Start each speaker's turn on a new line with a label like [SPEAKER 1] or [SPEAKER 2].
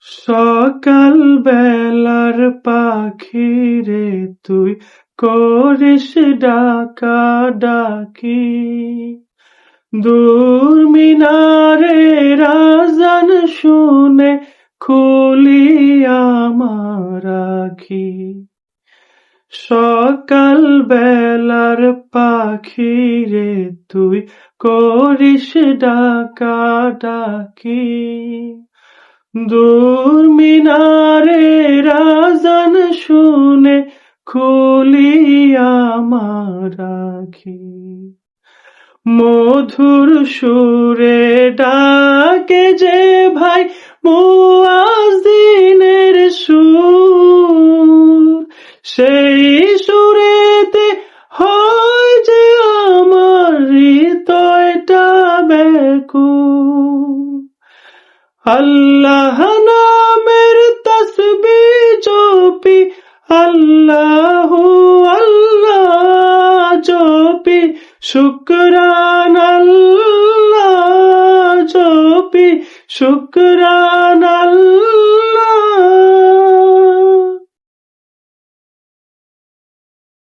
[SPEAKER 1] সকাল বেলার পাখি রে তুই করিস ডাকা ডাকি, দূর মিনারে আযান শুনে খুলি আমার আখি। সকাল বেলার পাখি রে তুই করিস ডাকা ডাকি, দূর মিনারে আযান শুনে খুলি আমার আখি। মধুর সুরে ডাকে যে ভাই মুয়াজ্জিনের সুর, সেই সুরেতে হয় যে আমার হৃদয়টা ব্যাকুল। আল্লাহ নামের তাসবিহ জপি, আল্লাহু আল্লাহ জপি, শুকরান আল্লাহ জপি, শুকরান